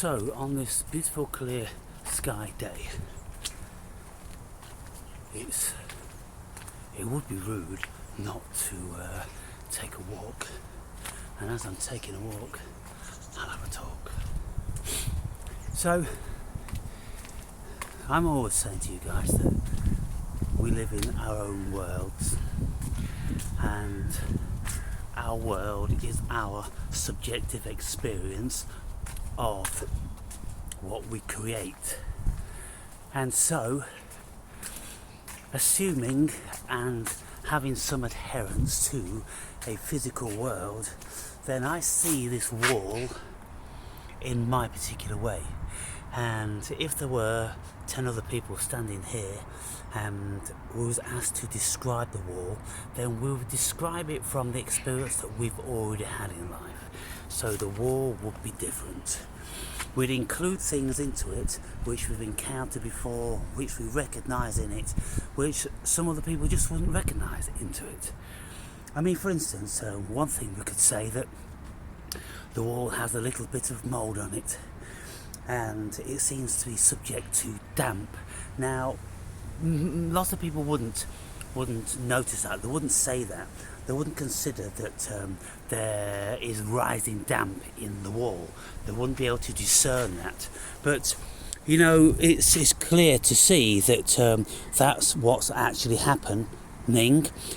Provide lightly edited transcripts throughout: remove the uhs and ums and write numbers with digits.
So, on this beautiful clear sky day, it would be rude not to take a walk, and as I'm taking a walk, I'll have a talk. So, I'm always saying to you guys that we live in our own worlds, and our world is our subjective experience of what we create. And so, assuming and having some adherence to a physical world, then I see this wall in my particular way. And if there were 10 other people standing here and we was asked to describe the wall, then we would describe it from the experience that we've already had in life. So the wall would be different. We'd include things into it which we've encountered before, which we recognise in it, which some other people just wouldn't recognise into it. I mean, for instance, one thing we could say that the wall has a little bit of mould on it, and it seems to be subject to damp. Now, lots of people wouldn't notice that. They wouldn't say that. They wouldn't consider that there is rising damp in the wall. They wouldn't be able to discern that. But you know, it's clear to see that that's what's actually happening.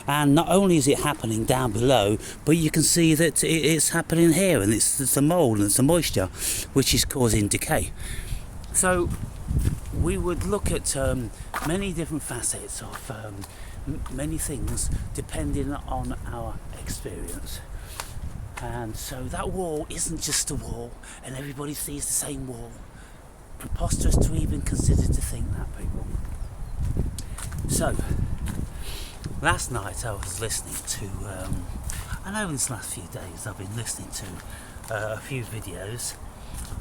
And not only is it happening down below, but you can see that it's happening here, and it's the mould and it's the moisture which is causing decay. So we would look at many different facets of many things depending on our experience. And so that wall isn't just a wall and everybody sees the same wall. Preposterous to even consider to think that, people. So last night I was listening to I know in these last few days I've been listening to a few videos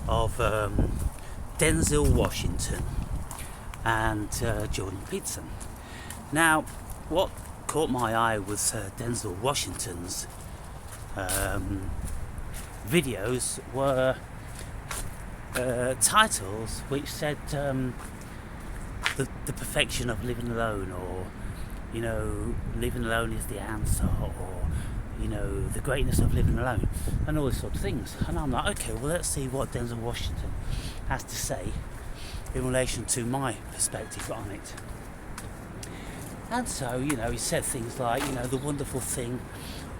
of Denzel Washington and Jordan Peterson. Now, what caught my eye was Denzel Washington's videos were titles which said the perfection of living alone, or you know, living alone is the answer, or you know, the greatness of living alone, and all these sort of things. And I'm like, okay, well, let's see what Denzel Washington has to say in relation to my perspective on it. And so, you know, he said things like, you know, the wonderful thing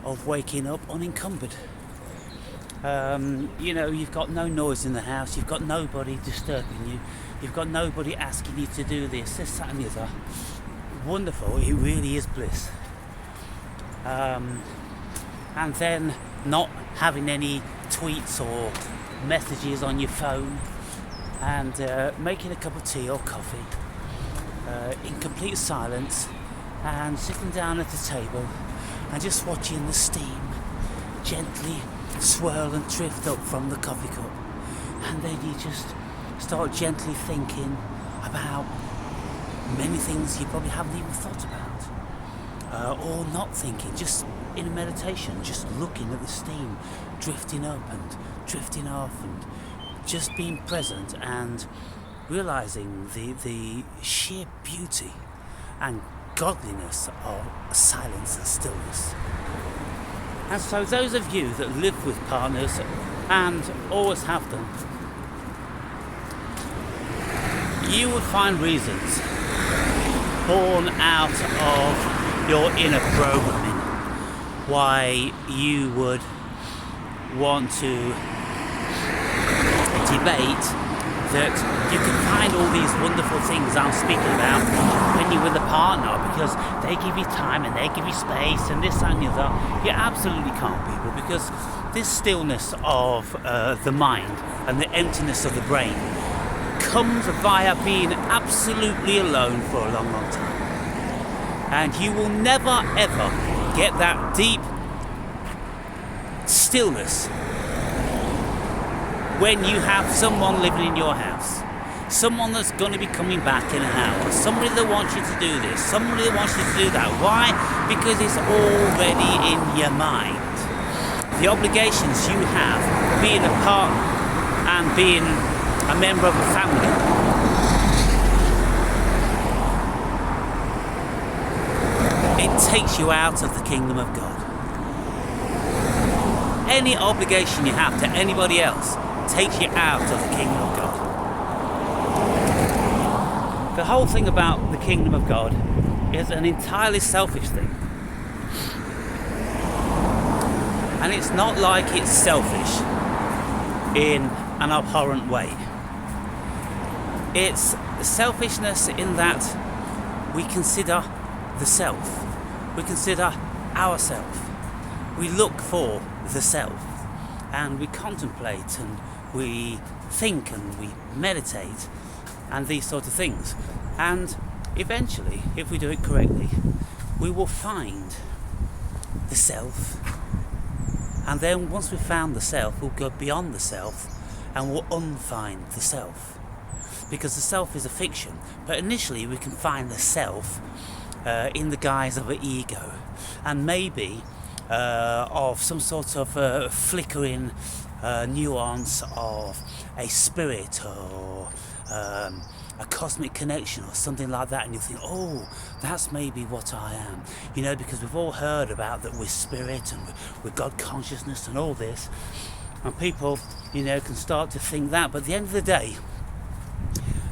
of waking up unencumbered. You know, you've got no noise in the house, you've got nobody disturbing you, you've got nobody asking you to do this, that and the other. Wonderful, it really is bliss. And then not having any tweets or messages on your phone, and making a cup of tea or coffee in complete silence, and sitting down at the table and just watching the steam gently swirl and drift up from the coffee cup, and then you just start gently thinking about many things you probably haven't even thought about, or not thinking, just in a meditation, just looking at the steam drifting up and drifting off, and just being present and realising the sheer beauty and godliness of silence and stillness. And so those of you that live with partners and always have them, you would find reasons born out of your inner programming why you would want to debate that you can find all these wonderful things I'm speaking about when you're with a partner, because they give you time and they give you space and this and the other. You absolutely can't, people, because this stillness of the mind and the emptiness of the brain comes via being absolutely alone for a long, long time. And you will never ever get that deep stillness when you have someone living in your house, someone that's going to be coming back in an hour, somebody that wants you to do this, somebody that wants you to do that. Why? Because it's already in your mind. The obligations you have being a partner and being a member of a family. It takes you out of the kingdom of God. Any obligation you have to anybody else takes you out of the kingdom of God. The whole thing about the kingdom of God is an entirely selfish thing. And it's not like it's selfish in an abhorrent way. It's selfishness in that we consider the self. We consider ourself. We look for the self. And we contemplate and we think and we meditate and these sort of things. And eventually, if we do it correctly, we will find the self. And then once we've found the self, we'll go beyond the self and we'll unfind the self. Because the self is a fiction. But initially we can find the self in the guise of an ego. And maybe of some sort of flickering nuance of a spirit or a cosmic connection or something like that, and you think, oh, that's maybe what I am, because we've all heard about that we're spirit and we're God consciousness and all this, and people can start to think that, but at the end of the day,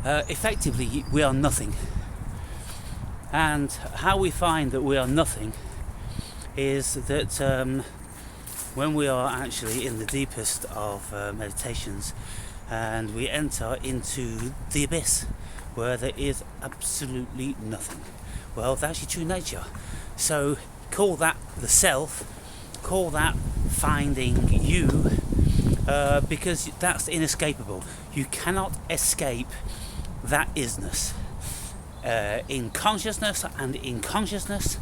effectively we are nothing. And how we find that we are nothing is that when we are actually in the deepest of meditations and we enter into the abyss where there is absolutely nothing. Well, that's your true nature. So call that the self, call that finding you, because that's inescapable. You cannot escape that isness. In consciousness and in consciousness,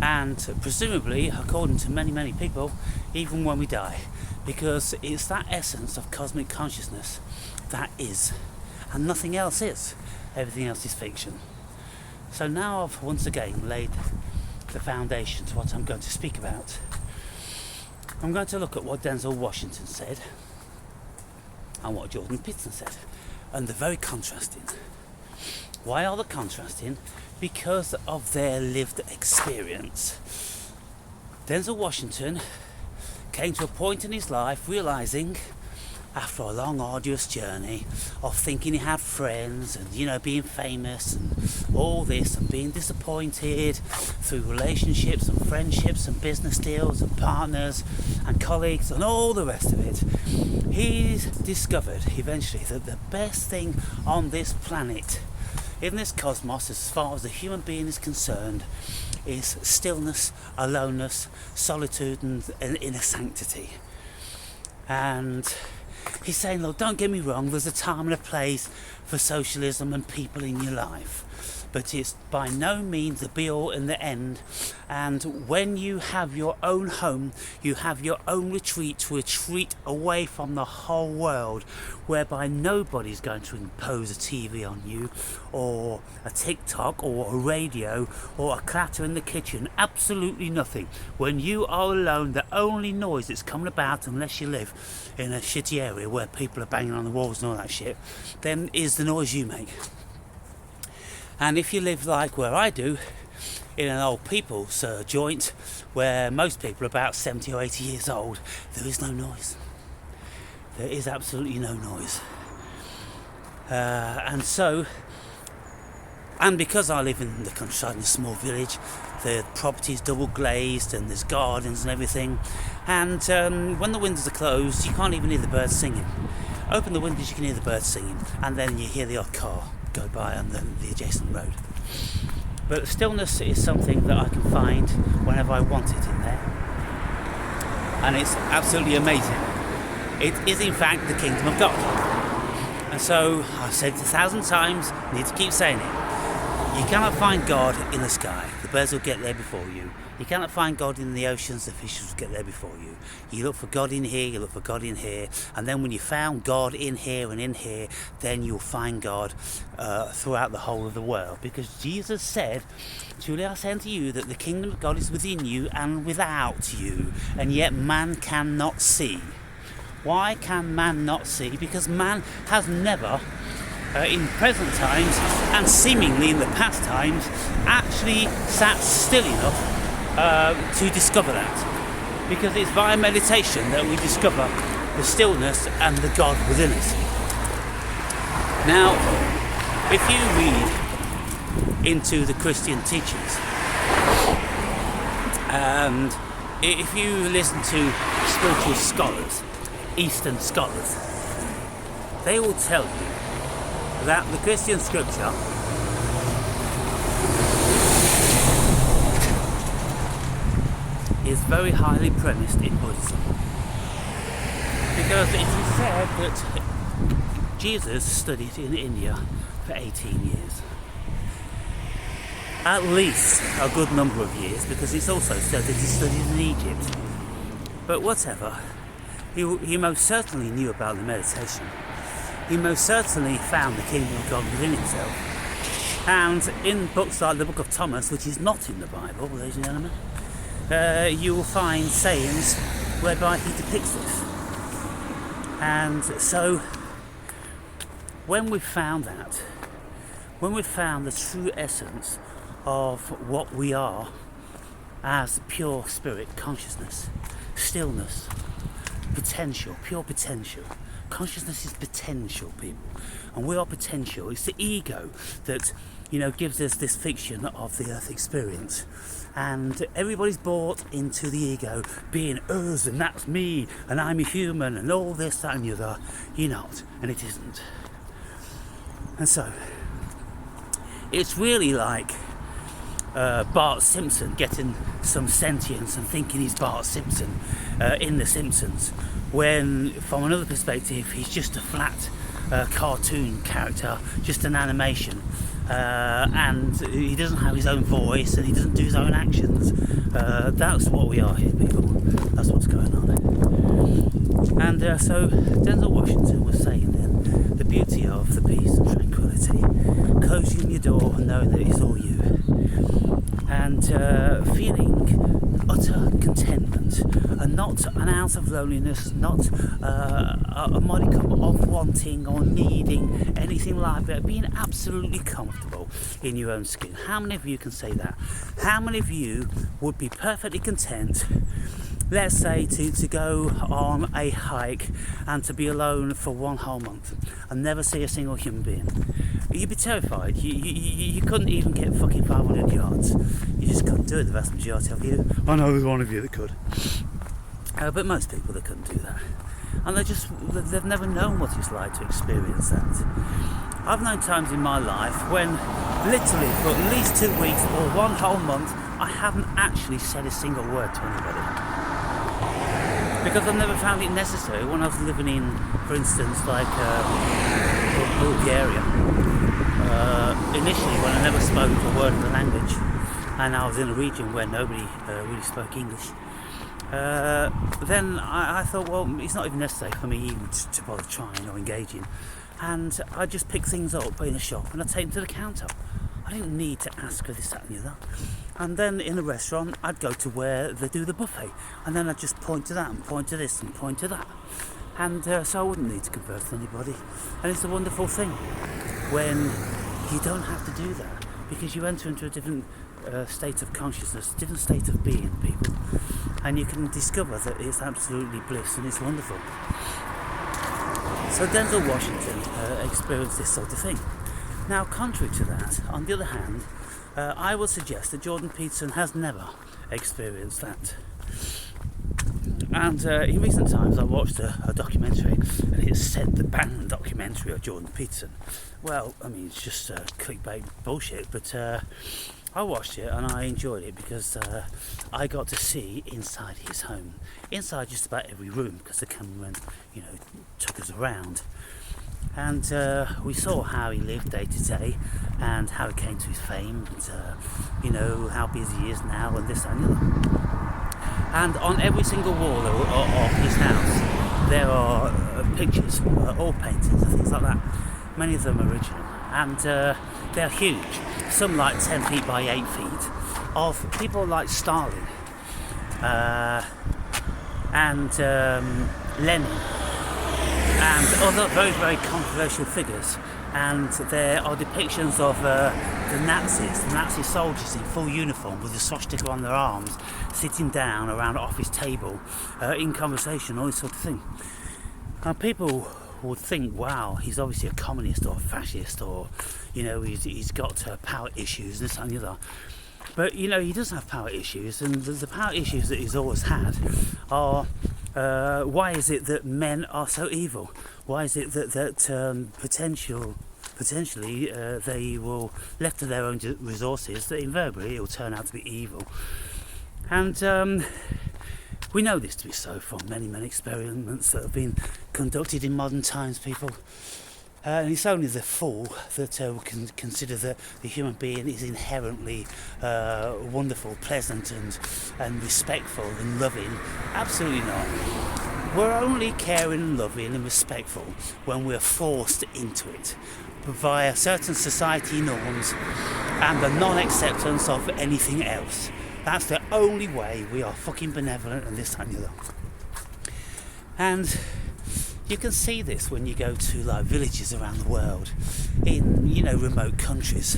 and presumably, according to many people, even when we die, because it's that essence of cosmic consciousness that is, and nothing else is. Everything else is fiction. So now I've once again laid the foundation to what I'm going to speak about. I'm going to look at what Denzel Washington said and what Jordan Peterson said, and they're very contrasting. Why are they contrasting? Because of their lived experience. Denzel Washington came to a point in his life realizing, after a long arduous journey of thinking he had friends and being famous and all this, and being disappointed through relationships and friendships and business deals and partners and colleagues and all the rest of it, he's discovered eventually that the best thing on this planet, in this cosmos, as far as the human being is concerned, is stillness, aloneness, solitude and inner sanctity. And he's saying, look, don't get me wrong, there's a time and a place for socialism and people in your life, but it's by no means the be-all and the end. And when you have your own home, you have your own retreat to retreat away from the whole world, whereby nobody's going to impose a TV on you, or a TikTok, or a radio, or a clatter in the kitchen. Absolutely nothing. When you are alone, the only noise that's coming about, unless you live in a shitty area where people are banging on the walls and all that shit, then is the noise you make. And if you live like where I do, in an old people's joint where most people are about 70 or 80 years old, there is no noise. There is absolutely no noise. And because I live in the countryside in a small village, the property's double glazed and there's gardens and everything, and when the windows are closed you can't even hear the birds singing. Open the windows, you can hear the birds singing, and then you hear the odd car go by on the adjacent road. But stillness is something that I can find whenever I want it in there, and it's absolutely amazing. It is in fact the kingdom of God. And so I've said it 1,000 times, need to keep saying it. You cannot find God in the sky. The birds will get there before you. You cannot find God in the oceans. The fishes will get there before you. You look for God in here, you look for God in here, and then when you found God in here and in here, then you'll find God throughout the whole of the world. Because Jesus said, truly I say unto you that the kingdom of God is within you and without you, and yet man cannot see Why can man not see? Because man has never, in present times and seemingly in the past times, actually sat still enough to discover that. Because it's via meditation that we discover the stillness and the God within us. Now, if you read into the Christian teachings, and if you listen to spiritual scholars, Eastern scholars, they will tell you that the Christian scripture is very highly premised in Buddhism. Because it is said that Jesus studied in India for 18 years. At least a good number of years, because it's also said that he studied in Egypt. But whatever, he most certainly knew about the meditation. He most certainly found the kingdom of God within himself. And in books like the Book of Thomas, which is not in the Bible, ladies and gentlemen, you will find sayings whereby he depicts this. And so, when we've found that, when we've found the true essence of what we are as pure spirit consciousness, stillness, potential, pure potential. Consciousness is potential, people, and we are potential. It's the ego that, gives us this fiction of the earth experience, and everybody's bought into the ego being us, and that's me, and I'm a human, and all this, that, and the other. You're not, and it isn't. And so, it's really like Bart Simpson getting some sentience and thinking he's Bart Simpson in The Simpsons, when from another perspective he's just a flat cartoon character, just an animation, and he doesn't have his own voice and he doesn't do his own actions. That's what we are here, people. That's what's going on. And so Denzel Washington was saying then the beauty of the peace and tranquility, closing your door and knowing that it's all you, and feeling utter contentment, and not an ounce of loneliness, not a modicum of wanting or needing anything like that, being absolutely comfortable in your own skin. How many of you can say that? How many of you would be perfectly content, let's say, to go on a hike and to be alone for one whole month and never see a single human being? You'd be terrified. You couldn't even get fucking 500 yards. You just couldn't do it, the vast majority of you. I know there's one of you that could. But most people, they couldn't do that. And they've never known what it's like to experience that. I've known times in my life when literally for at least 2 weeks or one whole month I haven't actually said a single word to anybody. Because I've never found it necessary. When I was living in, for instance, like Bulgaria, initially when I never spoke a word of the language, and I was in a region where nobody really spoke English, then I thought, well, it's not even necessary for me even to bother trying or engaging, and I just pick things up in a shop and I take them to the counter. I didn't need to ask for this, that and the other. And then in a restaurant I'd go to where they do the buffet, and then I'd just point to that and point to this and point to that, and so I wouldn't need to converse with anybody. And it's a wonderful thing when you don't have to do that, because you enter into a different state of consciousness, different state of being, people, and you can discover that it's absolutely bliss and it's wonderful. So Denzel Washington experienced this sort of thing. Now, contrary to that, on the other hand, I would suggest that Jordan Peterson has never experienced that. And in recent times I watched a documentary, and it said the banned documentary of Jordan Peterson. Well, I mean, it's just clickbait bullshit, but I watched it and I enjoyed it because I got to see inside his home, inside just about every room, because the cameraman, took us around. And we saw how he lived day to day, and how he came to his fame, and how busy he is now, and this and the other. And on every single wall of his house there are pictures, all paintings and things like that. Many of them original, and they're huge. Some like 10 feet by 8 feet, of people like Stalin and Lenin and other very, very controversial figures. And there are depictions of the Nazi soldiers in full uniform with a swastika on their arms, sitting down around an office table in conversation, all this sort of thing. And people would think, wow, he's obviously a communist or a fascist, or he's got power issues, this and the other. But he does have power issues, and the power issues that he's always had are why is it that men are so evil? Why is it that potentially they will, left to their own resources, that invariably it will turn out to be evil? And we know this to be so from many, many experiments that have been conducted in modern times, people. And it's only the fool that can consider that the human being is inherently wonderful, pleasant and respectful and loving. Absolutely not. We're only caring and loving and respectful when we're forced into it via certain society norms and the non-acceptance of anything else. That's the only way we are fucking benevolent and this and the other. And you can see this when you go to like villages around the world, in remote countries.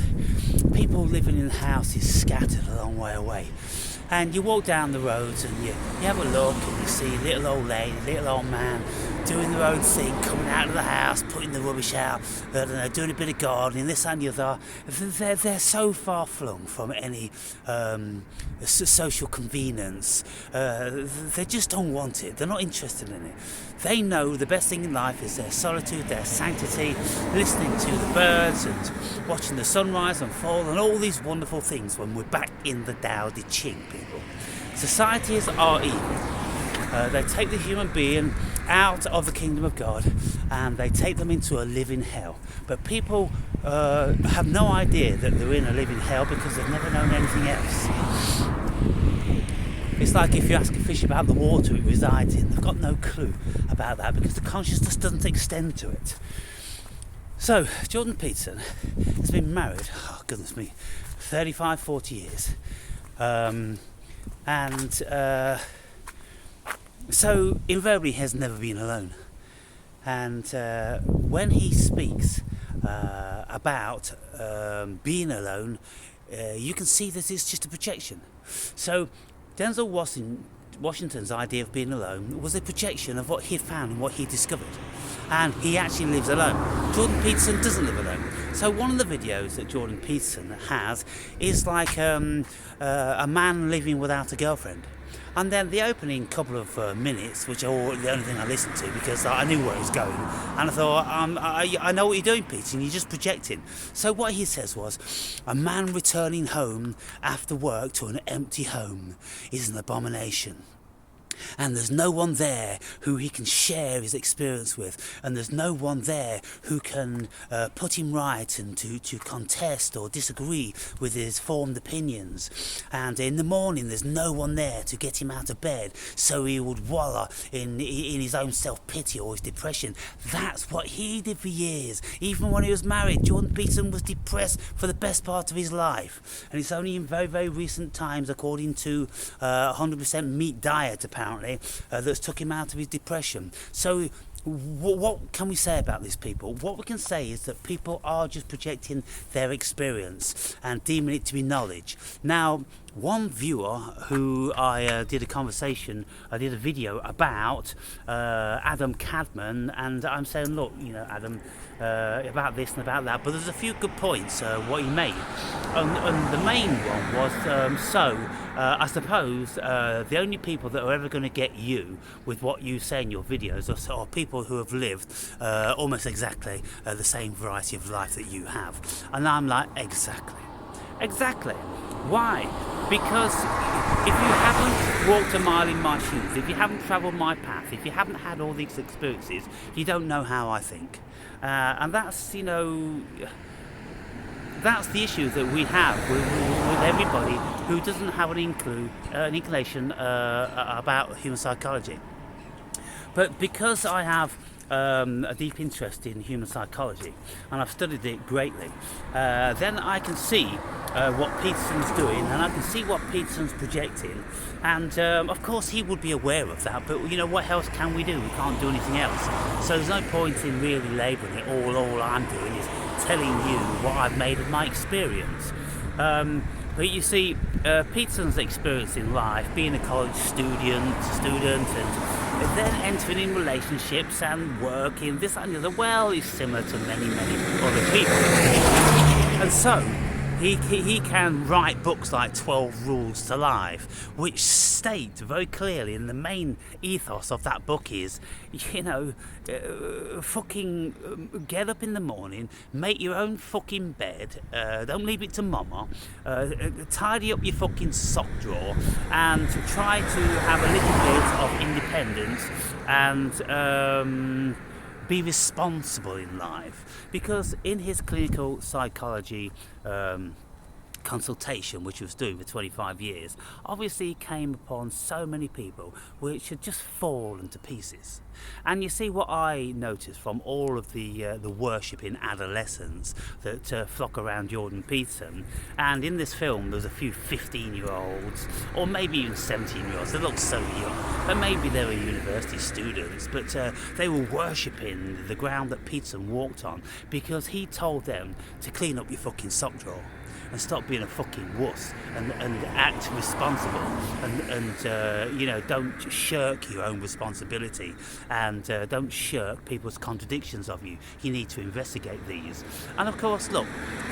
People living in houses scattered a long way away. And you walk down the roads and you have a look and you see little old lady, little old man doing their own thing, coming out of the house, putting the rubbish out, doing a bit of gardening, this and the other. They're so far flung from any social convenience. They just don't want it. They're not interested in it. They know the best thing in life is their solitude, their sanctity, listening to the birds and watching the sunrise and fall and all these wonderful things when we're back in the Tao Te Ching, people. Societies are evil. They take the human being out of the kingdom of God and they take them into a living hell. But people have no idea that they're in a living hell because they've never known anything else. It's like if you ask a fish about the water it resides in, they've got no clue about that because the consciousness doesn't extend to it. So, Jordan Peterson has been married, 35, 40 years. So invariably he has never been alone. And when he speaks about being alone, you can see that it's just a projection. So Denzel Washington's idea of being alone was a projection of what he'd found and what he discovered. And he actually lives alone. Jordan Peterson doesn't live alone. So one of the videos that Jordan Peterson has is like a man living without a girlfriend. And then the opening couple of minutes, which are the only thing I listened to because I knew where it was going, and I thought, I know what you're doing, Peter, and you're just projecting. So what he says was, a man returning home after work to an empty home is an abomination. And there's no one there who he can share his experience with, and there's no one there who can put him right and to contest or disagree with his formed opinions. And in the morning there's no one there to get him out of bed so he would wallow in his own self-pity or his depression. That's what he did for years. Even when he was married, Jordan Peterson was depressed for the best part of his life, and it's only in very, very recent times, according to 100% meat diet apparently, that's took him out of his depression. So what can we say about these people? What we can say is that people are just projecting their experience and deeming it to be knowledge. Now, one viewer who I did a video about, Adam Cadman, and I'm saying, look, Adam, about this and about that, but there's a few good points what he made, and the main one was I suppose the only people that are ever going to get you with what you say in your videos are people who have lived almost exactly the same variety of life that you have. And I'm like, exactly. Why? Because if you haven't walked a mile in my shoes, if you haven't travelled my path, if you haven't had all these experiences, you don't know how I think. And that's the issue that we have with everybody who doesn't have an inclination about human psychology. But because I have a deep interest in human psychology, and I've studied it greatly, then I can see what Peterson's doing, and I can see what Peterson's projecting, and of course he would be aware of that, but you know, what else can we do? We can't do anything else, so there's no point in really labelling it. All I'm doing is telling you what I've made of my experience. But you see, Peterson's experience in life, being a college student, and then entering in relationships and working, this and the other, well, is similar to many other people. And so, he can write books like 12 Rules to Life, which state very clearly, and the main ethos of that book is, you know, fucking get up in the morning, make your own fucking bed, don't leave it to mama, tidy up your fucking sock drawer, and try to have a little bit of independence and be responsible in life. Because in his clinical psychology consultation, which he was doing for 25 years, obviously he came upon so many people which had just fallen to pieces. And you see, what I noticed from all of the worshipping adolescents that flock around Jordan Peterson, and in this film there's a few 15-year-olds, or maybe even 17-year-olds, they look so young, but maybe they were university students, but they were worshipping the ground that Peterson walked on, because he told them to clean up your fucking sock drawer and stop being a fucking wuss, and act responsible, and you know, don't shirk your own responsibility, and don't shirk people's contradictions of you. You need to investigate these. And of course, look,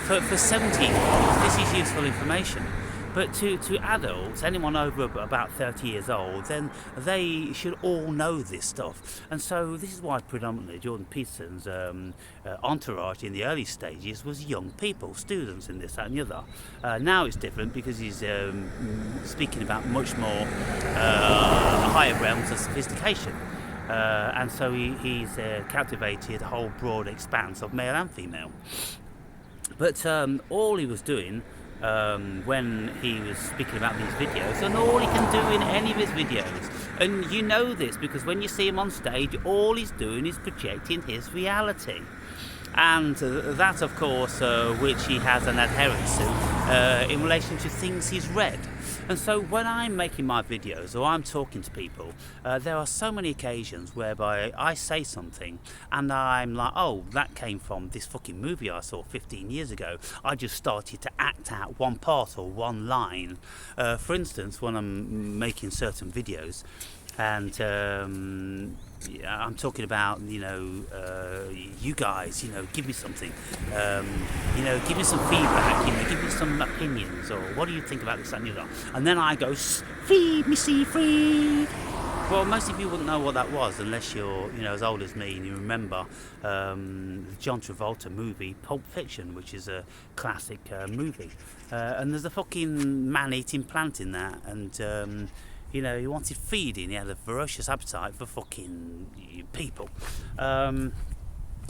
for 17-year-olds, this is useful information. But to adults, anyone over about 30 years old, then they should all know this stuff. And so this is why predominantly Jordan Peterson's entourage in the early stages was young people, students, and this, that, and the other. Now it's different, because he's speaking about much more higher realms of sophistication. And so he's captivated a whole broad expanse of male and female. But all he was doing when he was speaking about these videos, and all he can do in any of his videos, and you know this because when you see him on stage, all he's doing is projecting his reality. And that, of course, which he has an adherence to in relation to things he's read. And so when I'm making my videos or I'm talking to people, there are so many occasions whereby I say something and I'm like, oh, that came from this fucking movie I saw 15 years ago. I just started to act out one part or one line. For instance, when I'm making certain videos, and I'm talking about, you know, you guys, you know, give me something, you know, give me some feedback, you know, give me some opinions, or what do you think about this, that, and the other. And then I go, feed me, Seafried. Well, most of you wouldn't know what that was unless you're, you know, as old as me and you remember the John Travolta movie Pulp Fiction, which is a classic movie. And there's a fucking man-eating plant in that, and you know, he wanted feeding. He had a ferocious appetite for fucking people.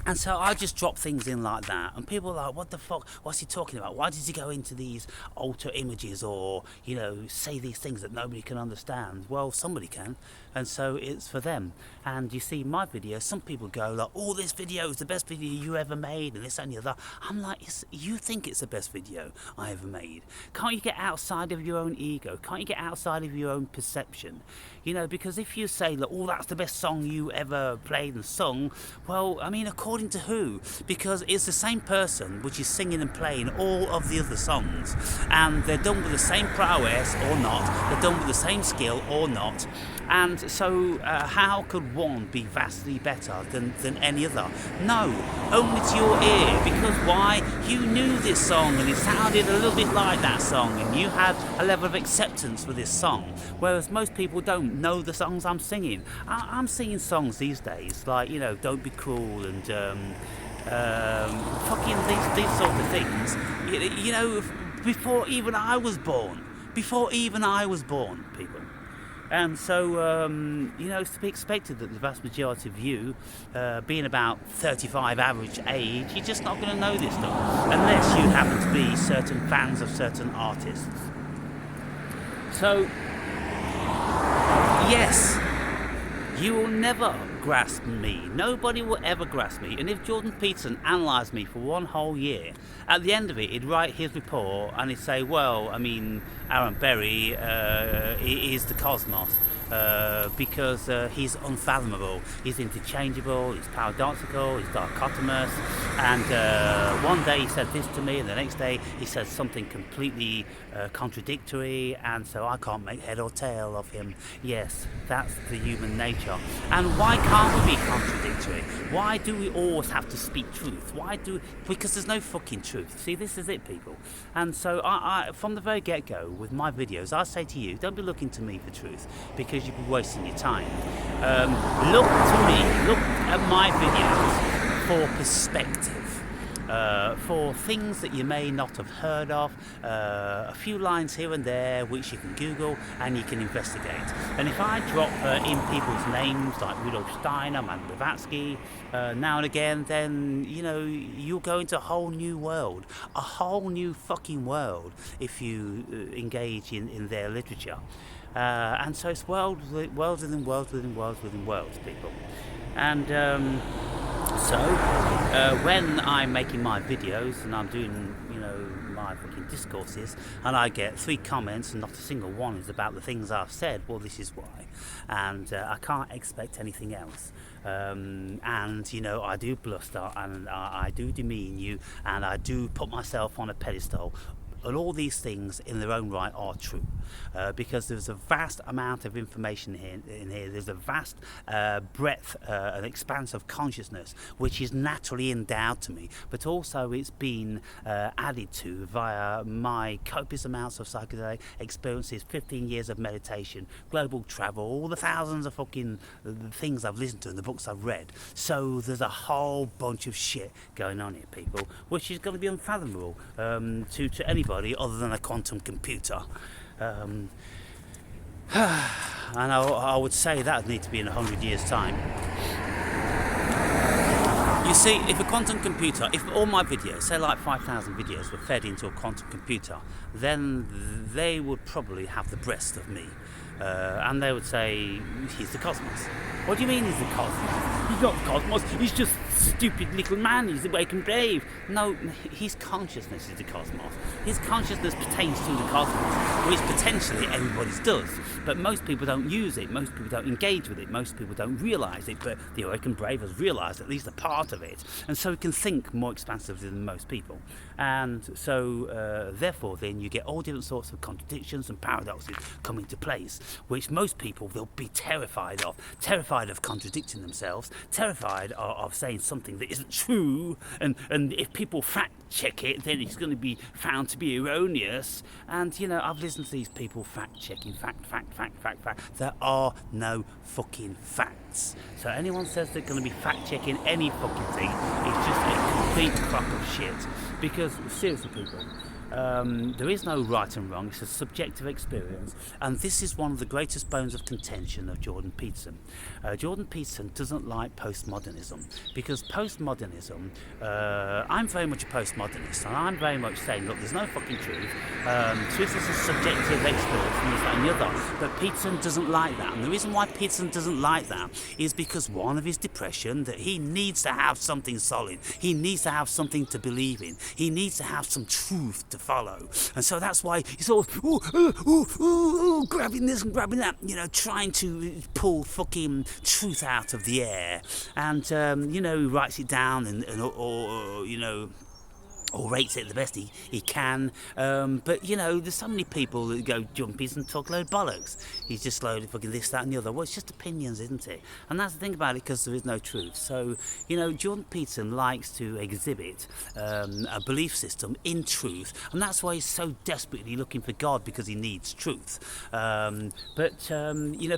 And so I just drop things in like that, and people are like, what the fuck, what's he talking about? Why does he go into these alter images, or, you know, say these things that nobody can understand? Well, somebody can, and so it's for them. And you see, my video, some people go like, oh, this video is the best video you ever made, and this and the other. I'm like, you think it's the best video I ever made? Can't you get outside of your own ego? Can't you get outside of your own perception? You know, because if you say, look, oh, that's the best song you ever played and sung, well, I mean, according to who? Because it's the same person which is singing and playing all of the other songs, and they're done with the same prowess or not, they're done with the same skill or not. And so how could one be vastly better than any other? No, only to your ear. Because why? You knew this song and it sounded a little bit like that song, and you had a level of acceptance for this song, whereas most people don't know the songs I'm singing. I'm singing songs these days like, you know, Don't Be Cruel and fucking these sort of things, you know, before even I was born, people. And so, you know, it's to be expected that the vast majority of you, being about 35 average age, you're just not going to know this stuff, unless you happen to be certain fans of certain artists. So, yes, you will never grasp me. Nobody will ever grasp me. And if Jordan Peterson analysed me for one whole year, at the end of it, he'd write his report and he'd say, well, I mean, Aaron Berry is the cosmos. Because he's unfathomable, he's interchangeable, he's paradoxical, he's dichotomous, and one day he said this to me and the next day he said something completely contradictory, and so I can't make head or tail of him. Yes, that's the human nature. And why can't we be contradictory? Why do we always have to speak truth? Because there's no fucking truth. See, this is it, people. And so I from the very get-go with my videos, I say to you, don't be looking to me for truth, because you'll be wasting your time. Look at my videos for perspective, for things that you may not have heard of, a few lines here and there which you can Google and you can investigate. And if I drop in people's names like Rudolf Steiner, Man Blavatsky, now and again, then you'll go into a whole new world, a whole new fucking world, if you engage in their literature. And so it's worlds within worlds within worlds within worlds, people. And so when I'm making my videos and I'm doing my fucking discourses and I get 3 comments and not a single one is about the things I've said, well, this is why. And I can't expect anything else. And I do bluster and I do demean you and I do put myself on a pedestal. And all these things in their own right are true, because there's a vast amount of information in here. There's a vast breadth and expanse of consciousness which is naturally endowed to me, but also it's been added to via my copious amounts of psychedelic experiences, 15 years of meditation, global travel, all the thousands of fucking things I've listened to and the books I've read. So there's a whole bunch of shit going on here, people, which is going to be unfathomable to anybody other than a quantum computer. And I would say that would need to be in 100 years' time. You see, if a quantum computer, if all my videos, say like 5,000 videos, were fed into a quantum computer, then they would probably have the breast of me. And they would say, he's the cosmos. What do you mean he's the cosmos? He's not the cosmos, he's just stupid little man, he's awake and brave. No, his consciousness is the cosmos. His consciousness pertains to the cosmos, which potentially everybody's does. But most people don't use it, most people don't engage with it, most people don't realise it, but the awake and brave has realised at least a part of it. And so it can think more expansively than most people. And so, therefore, then you get all different sorts of contradictions and paradoxes come into place, which most people will be terrified of contradicting themselves, terrified of saying something that isn't true, and if people fact check it, then it's going to be found to be erroneous. And I've listened to these people fact checking, fact. There are no fucking facts. So anyone says they're going to be fact checking any fucking thing, it's just a complete crock of shit. Because seriously, people, there is no right and wrong, it's a subjective experience, and this is one of the greatest bones of contention of Jordan Peterson. Jordan Peterson doesn't like postmodernism, because postmodernism, I'm very much a postmodernist, and I'm very much saying, look, there's no fucking truth, truth is a subjective experience, and this, that and the other, but Peterson doesn't like that, and the reason why Peterson doesn't like that is because one of his depression, that he needs to have something solid, he needs to have something to believe in, he needs to have some truth to follow, and so that's why he's always grabbing this and grabbing that, trying to pull fucking truth out of the air, and he writes it down or rates it the best he can, but there's so many people that go jumpies and talk a load of bollocks. He's just loaded fucking this, that and the other. Well, it's just opinions, isn't it? And that's the thing about it, because there is no truth. So Jordan Peterson likes to exhibit a belief system in truth, and that's why he's so desperately looking for God, because he needs truth. But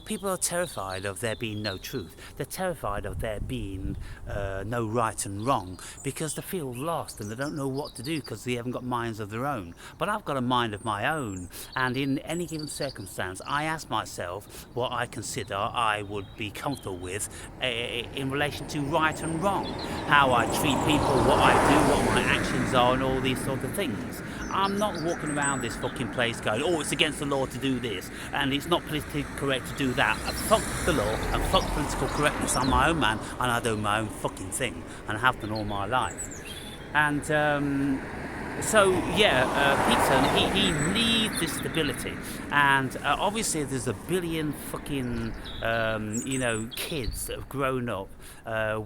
people are terrified of there being no truth. They're terrified of there being no right and wrong, because they feel lost and they don't know what to do because they haven't got minds of their own. But I've got a mind of my own, and in any given circumstance, I ask myself what I consider I would be comfortable with in relation to right and wrong, how I treat people, what I do, what my actions are, and all these sort of things. I'm not walking around this fucking place going, oh, it's against the law to do this, and it's not politically correct to do that. I fuck the law and fuck political correctness. I'm my own man, and I do my own fucking thing, and I have done all my life. And Peterson, he needs this stability, and obviously there's a billion fucking kids that have grown up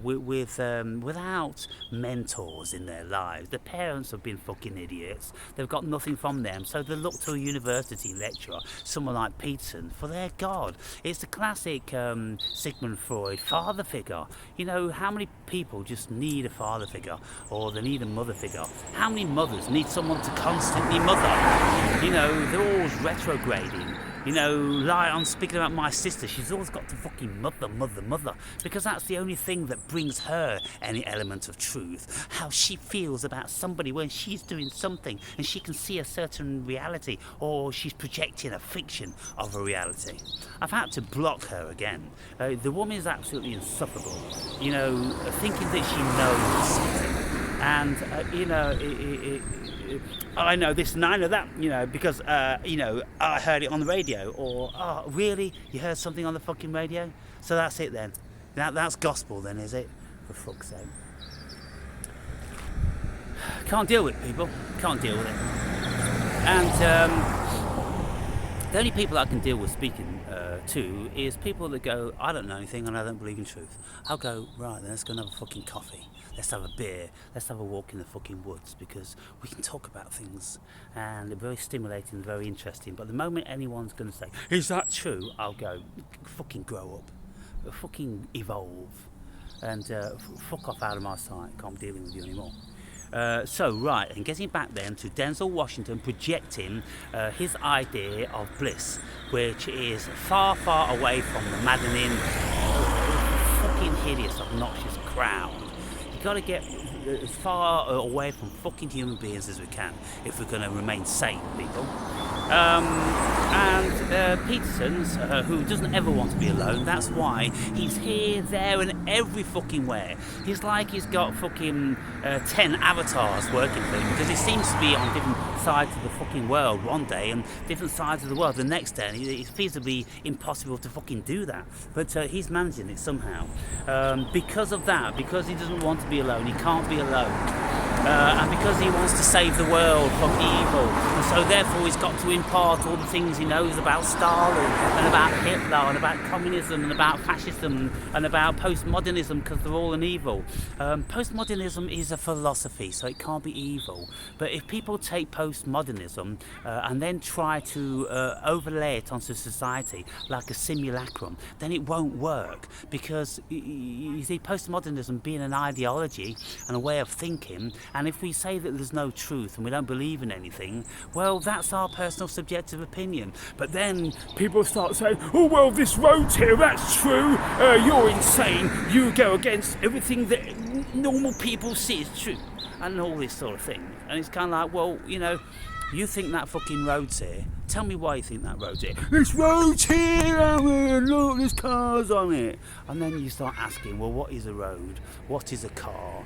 without mentors in their lives. The parents have been fucking idiots. They've got nothing from them, so they look to a university lecturer, someone like Peterson, for their god. It's the classic Sigmund Freud father figure. You know, how many people just need a father figure, or they need a mother figure? How many mothers need someone to constantly mother? You know, they're always retrograding. You know, I'm speaking about my sister, she's always got to fucking mother, because that's the only thing that brings her any element of truth. How she feels about somebody when she's doing something and she can see a certain reality, or she's projecting a fiction of a reality. I've had to block her again. The woman is absolutely insufferable, you know, thinking that she knows something. And, I know this and I know that, you know, because, I heard it on the radio. Or, oh, really? You heard something on the fucking radio? So that's it then. That's gospel then, is it? For fuck's sake. Can't deal with people. Can't deal with it. And the only people I can deal with speaking to is people that go, I don't know anything and I don't believe in truth. I'll go, right then, let's go and have a fucking coffee. Let's have a beer. Let's have a walk in the fucking woods, because we can talk about things and they're very stimulating, very interesting. But the moment anyone's going to say, is that true? I'll go, fucking grow up. Fucking evolve. And fuck off out of my sight. Can't be dealing with you anymore. And getting back then to Denzel Washington projecting his idea of bliss, which is far, far away from the maddening, fucking hideous, obnoxious crowd. You've got to get as far away from fucking human beings as we can if we're going to remain sane, people. Peterson's, who doesn't ever want to be alone, that's why he's here, there and every fucking where. He's like he's got fucking 10 avatars working for him, because he seems to be on different sides of the fucking world one day and different sides of the world the next day, and it's feasibly impossible to fucking do that. But he's managing it somehow. Because of that, because he doesn't want to be alone, he can't be alone. And because he wants to save the world from evil, and so therefore he's got to impart all the things he knows about Stalin and about Hitler and about communism and about fascism and about postmodernism, because they're all an evil. Postmodernism is a philosophy, so it can't be evil. But if people take postmodernism and then try to overlay it onto society like a simulacrum, then it won't work, because you see, postmodernism being an ideology and a way of thinking, and if we say that there's no truth and we don't believe in anything, well, that's our personal subjective opinion. But then people start saying, oh, well, this road here, that's true, you're insane, you go against everything that normal people see is true, and all this sort of thing. And it's kind of like, well, you know, you think that fucking road's here, tell me why you think that road's here. This road's here, Alan, look, there's cars on it. And then you start asking, well, what is a road? What is a car?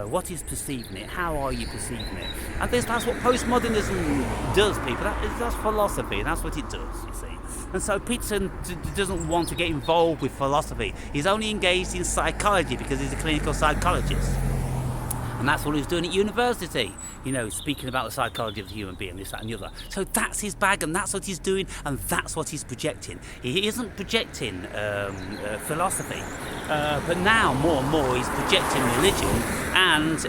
What is perceiving it? How are you perceiving it? And that's what postmodernism does, people. That's philosophy, and that's what it does, you see. And so Peterson doesn't want to get involved with philosophy. He's only engaged in psychology because he's a clinical psychologist. And that's what he was doing at university, you know, speaking about the psychology of the human being, this, that and the other. So that's his bag, and that's what he's doing, and that's what he's projecting. He isn't projecting philosophy, but now more and more he's projecting religion. And,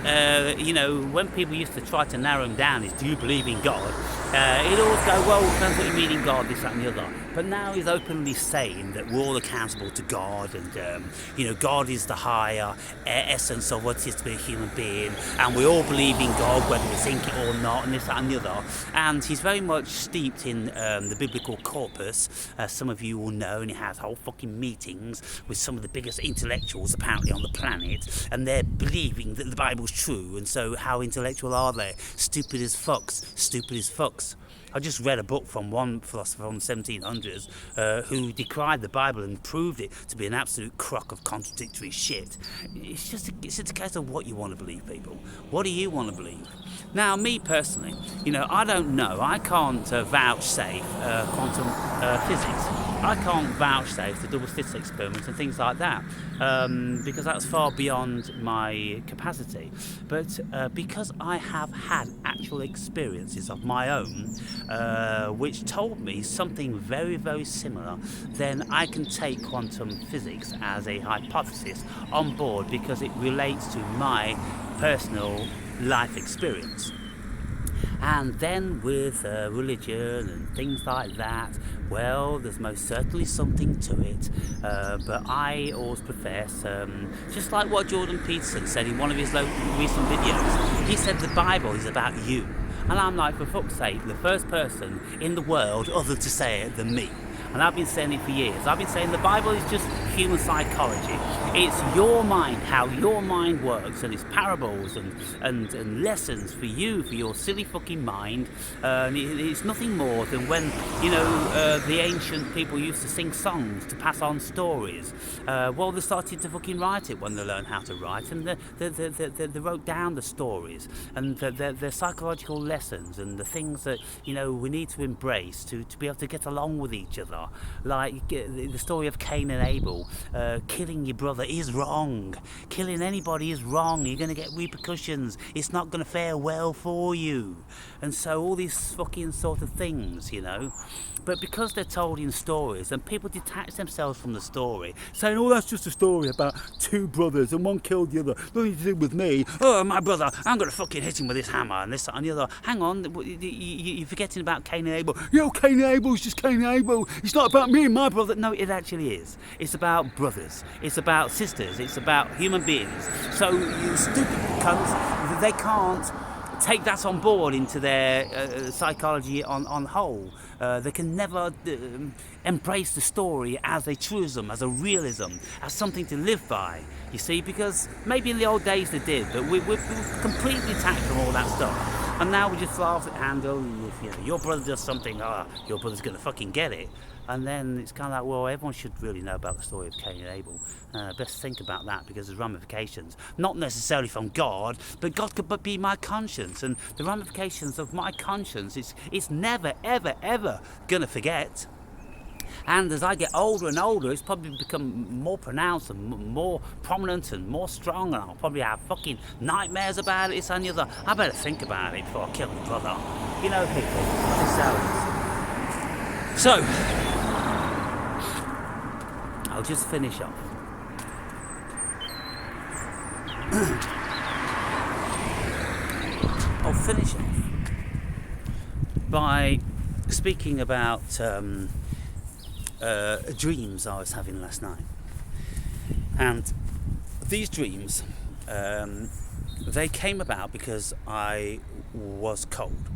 when people used to try to narrow him down is, do you believe in God? He'd always go, well, depends what you mean in God, this, that and the other. But now he's openly saying that we're all accountable to God, and God is the higher essence of what it is to be a human being, and we all believe in God whether we think it or not, and this, that, and the other. And he's very much steeped in the biblical corpus, as some of you will know, and he has whole fucking meetings with some of the biggest intellectuals apparently on the planet, and they're believing that the Bible's true. And so how intellectual are they? Stupid as fucks. I just read a book from one philosopher from the 1700s who decried the Bible and proved it to be an absolute crock of contradictory shit. It's just a case of what you want to believe, people. What do you want to believe? Now, me personally, I don't know. I can't vouchsafe quantum physics. I can't vouchsafe the double slit experiments and things like that because that's far beyond my capacity. But because I have had actual experiences of my own which told me something very, very similar, then I can take quantum physics as a hypothesis on board because it relates to my personal life experience. And then with religion and things like that, well, there's most certainly something to it. But I always profess, just like what Jordan Peterson said in one of his recent videos, he said the Bible is about you. And I'm like, for fuck's sake, the first person in the world other to say it than me. And I've been saying it for years. I've been saying the Bible is just human psychology. It's your mind, how your mind works, and it's parables and lessons for you, for your silly fucking mind. It's nothing more than when, the ancient people used to sing songs to pass on stories. Well, they started to fucking write it when they learned how to write, and they wrote down the stories and the psychological lessons and the things that, we need to embrace to be able to get along with each other. Like the story of Cain and Abel. Killing your brother is wrong. Killing anybody is wrong. You're going to get repercussions. It's not going to fare well for you. And so all these fucking sort of things, But because they're told in stories and people detach themselves from the story, saying, oh, that's just a story about two brothers and one killed the other. Nothing to do with me. Oh, my brother, I'm going to fucking hit him with this hammer and this, that, and the other. Hang on, you're forgetting about Cain and Abel. Cain and Abel's just Cain and Abel. It's not about me and my brother. No, it actually is. It's about brothers. It's about sisters. It's about human beings. So you stupid cunts, they can't take that on board into their psychology on whole. They can never embrace the story as a truism, as a realism, as something to live by, you see, because maybe in the old days they did, but we're completely detached from all that stuff. And now we just laugh at handle, if your brother does something, your brother's going to fucking get it. And then it's kind of like, well, everyone should really know about the story of Cain and Abel. Best think about that because there's ramifications. Not necessarily from God, but God could be my conscience. And the ramifications of my conscience, it's never, ever, ever going to forget. And as I get older and older, it's probably become more pronounced and more prominent and more strong, and I'll probably have fucking nightmares about it, this and the other. I better think about it before I kill my brother. People, so I'll just finish off. I'll finish off by speaking about dreams I was having last night. And these dreams, they came about because I was cold.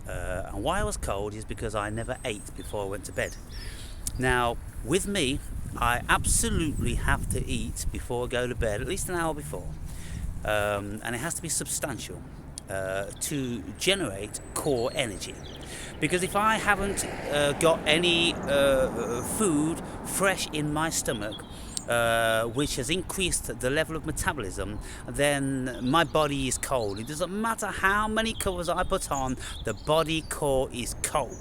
And why I was cold is because I never ate before I went to bed. Now, with me, I absolutely have to eat before I go to bed, at least an hour before. And it has to be substantial to generate core energy. Because if I haven't got any food fresh in my stomach, which has increased the level of metabolism, then my body is cold. It doesn't matter how many covers I put on, the body core is cold.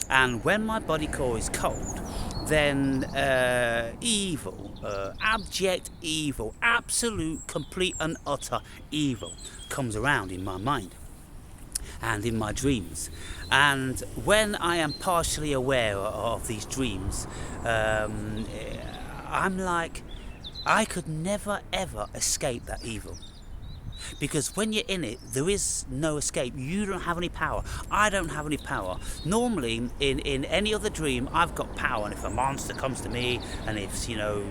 And when my body core is cold, then evil, abject evil, absolute, complete and utter evil comes around in my mind and in my dreams. And when I am partially aware of these dreams, I'm like, I could never ever escape that evil. because when you're in it, there is no escape. You don't have any power. I don't have any power. Normally, in any other dream, I've got power, and if a monster comes to me, and if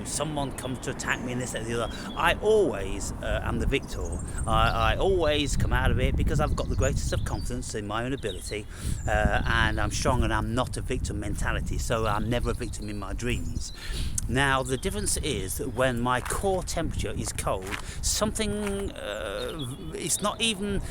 someone comes to attack me, and this, that, and the other, I always am the victor. I always come out of it because I've got the greatest of confidence in my own ability, and I'm strong, and I'm not a victim mentality, so I'm never a victim in my dreams. Now, the difference is that when my core temperature is cold, something, it's not even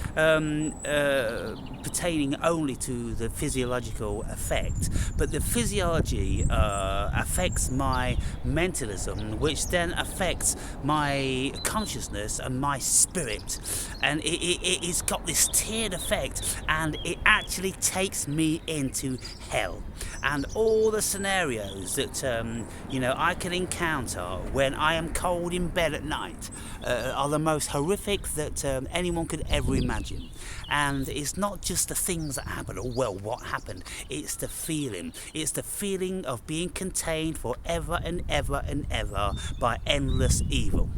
pertaining only to the physiological effect, but the physiology affects my mentalism, which then affects my consciousness and my spirit, and it's got this tiered effect, and it actually takes me into hell. And all the scenarios that I can encounter when I am cold in bed at night are the most horrific that anyone could ever imagine. And it's not just the things that happen, or well, what happened. It's the feeling. It's the feeling of being contained forever and ever and ever by endless evil.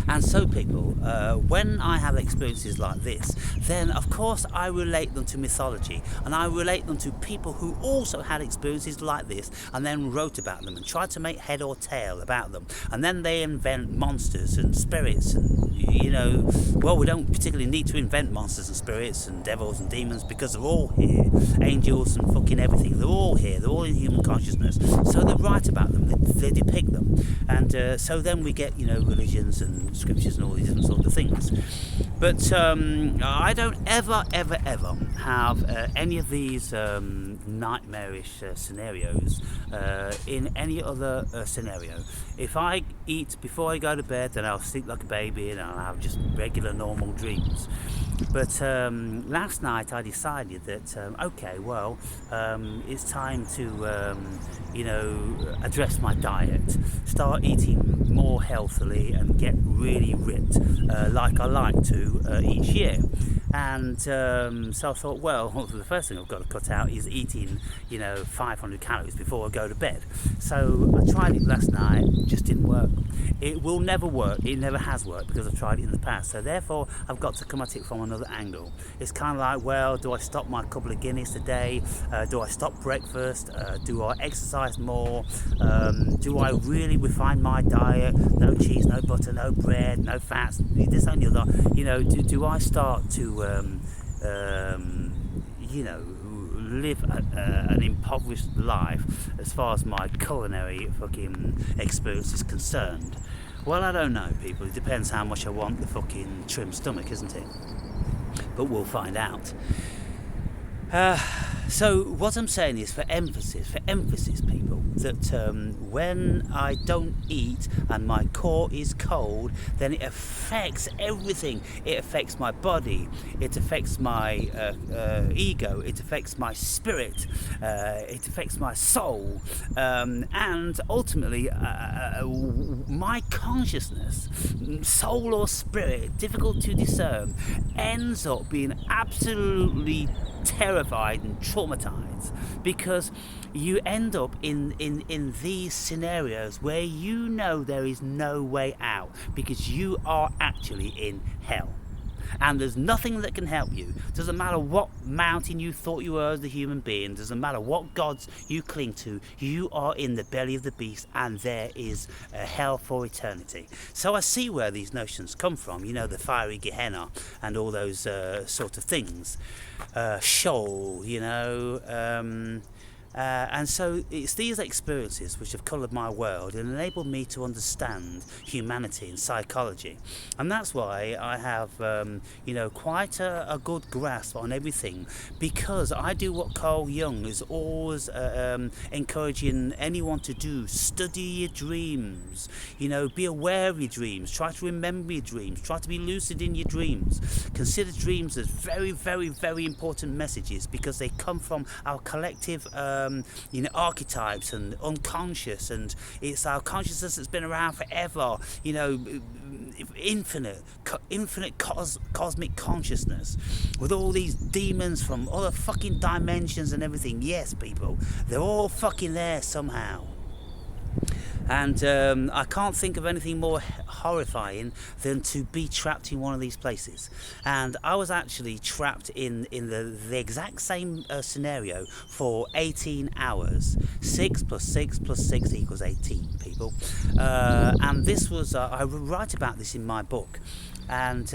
And so people, when I have experiences like this, then of course I relate them to mythology, and I relate them to people who also had experiences like this and then wrote about them and tried to make head or tail about them, and then they invent monsters and spirits, and well, we don't particularly need to invent monsters and spirits and devils and demons, because they're all here. Angels and fucking everything, they're all here, they're all in human consciousness, so they write about them, they depict them, and so then we get religions and scriptures and all these different sort of things. But I don't ever have any of these nightmarish scenarios in any other scenario. If I eat before I go to bed, then I'll sleep like a baby and I'll have just regular normal dreams. But last night I decided that okay, well, it's time to address my diet, start eating more healthily and get really ripped like I like to each year. And so I thought, well, the first thing I've got to cut out is eating 500 calories before I go to bed. So I tried it last night, just didn't work. It will never work, it never has worked, because I've tried it in the past. So therefore I've got to come at it from another angle. It's kind of like, well, do I stop my couple of Guinness a day? Do I stop breakfast? Do I exercise more? Do I really refine my diet? No cheese, no butter, no bread, no fats, this and the other. Do I start to live an impoverished life as far as my culinary fucking experience is concerned? Well, I don't know, people. It depends how much I want the fucking trim stomach, isn't it? But we'll find out. So what I'm saying is, for emphasis, people, that when I don't eat and my core is cold, then it affects everything. It affects my body, it affects my ego, it affects my spirit, it affects my soul, and ultimately my consciousness, soul or spirit, difficult to discern, ends up being absolutely terrified and traumatized, because you end up in these scenarios where there is no way out, because you are actually in hell. And there's nothing that can help you. Doesn't matter what mountain you thought you were as a human being, doesn't matter what gods you cling to, you are in the belly of the beast, and there is a hell for eternity. So I see where these notions come from, the fiery Gehenna and all those sort of things. Sheol, and so it's these experiences which have coloured my world and enabled me to understand humanity and psychology, and that's why I have quite a good grasp on everything, because I do what Carl Jung is always encouraging anyone to do: study your dreams, be aware of your dreams, try to remember your dreams, try to be lucid in your dreams, consider dreams as very, very, very important messages, because they come from our collective archetypes and unconscious, and it's our consciousness that's been around forever, infinite cosmic consciousness, with all these demons from other fucking dimensions and everything. Yes, people, they're all fucking there somehow. And I can't think of anything more horrifying than to be trapped in one of these places. And I was actually trapped in the exact same scenario for 18 hours. 6 plus 6 plus 6 equals 18, people. And this was, I write about this in my book. And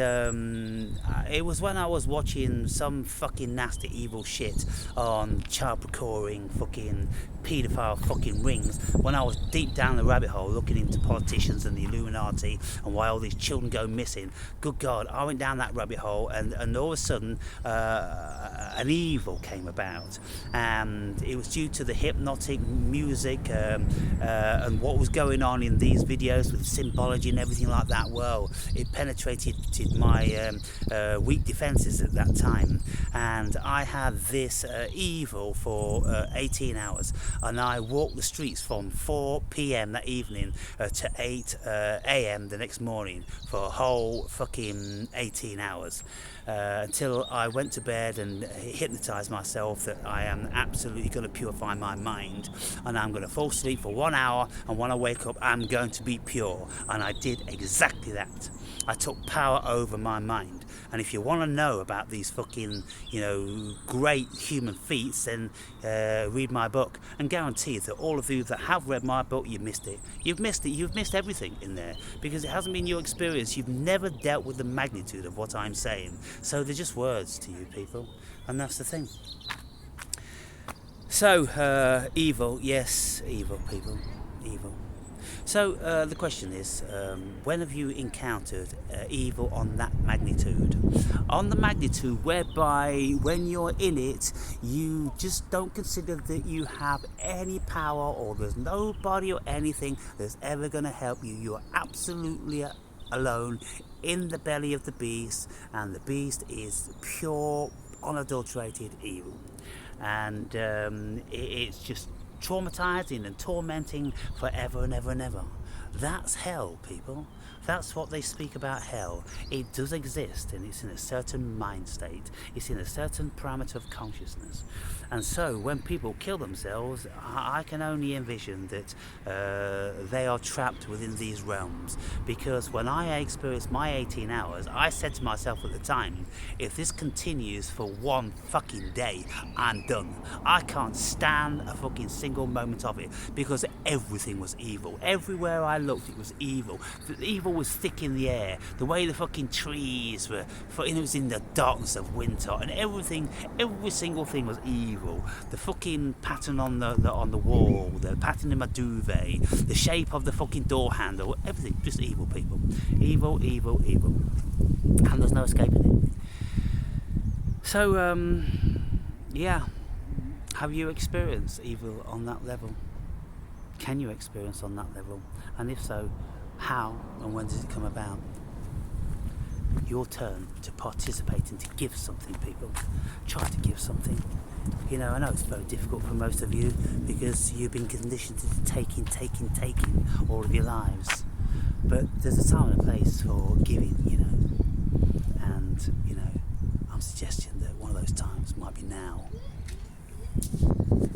it was when I was watching some fucking nasty evil shit on child procuring fucking paedophile fucking rings, when I was deep down the rabbit hole looking into politicians and the Illuminati and why all these children go missing. Good God, I went down that rabbit hole, and all of a sudden an evil came about, and it was due to the hypnotic music and what was going on in these videos with symbology and everything like that. Well, it penetrated my weak defences at that time, and I had this evil for 18 hours, and I walked the streets from 4 p.m. that evening to 8 a.m. the next morning for a whole fucking 18 hours, until I went to bed and hypnotised myself that I am absolutely going to purify my mind, and I'm going to fall asleep for 1 hour, and when I wake up I'm going to be pure. And I did exactly that. I took power over my mind. And if you want to know about these fucking, great human feats, then read my book. And guarantee that all of you that have read my book, you missed it. You've missed it. You've missed everything in there, because it hasn't been your experience. You've never dealt with the magnitude of what I'm saying. So they're just words to you people, and that's the thing. So evil, yes, evil people, evil. So the question is, when have you encountered evil on that magnitude? On the magnitude whereby when you're in it, you just don't consider that you have any power, or there's nobody or anything that's ever going to help you. You're absolutely alone in the belly of the beast, and the beast is pure, unadulterated evil. And it's just traumatizing and tormenting forever and ever and ever. That's hell, people. That's what they speak about, hell. It does exist, and it's in a certain mind state. It's in a certain parameter of consciousness. And so when people kill themselves, I can only envision that they are trapped within these realms. Because when I experienced my 18 hours, I said to myself at the time, if this continues for one fucking day, I'm done. I can't stand a fucking single moment of it, because everything was evil. Everywhere I looked, it was evil. The evil was thick in the air. The way the fucking trees were, it was in the darkness of winter, and every single thing was evil. The fucking pattern on the wall, the pattern in my duvet, the shape of the fucking door handle, everything, just evil, people. Evil, evil, evil. And there's no escaping it. So, yeah. Have you experienced evil on that level? Can you experience on that level? And if so, how and when does it come about? Your turn to participate and to give something, people. Try to give something. I know it's very difficult for most of you, because you've been conditioned to taking all of your lives. But there's a time and a place for giving, And, I'm suggesting that one of those times might be now.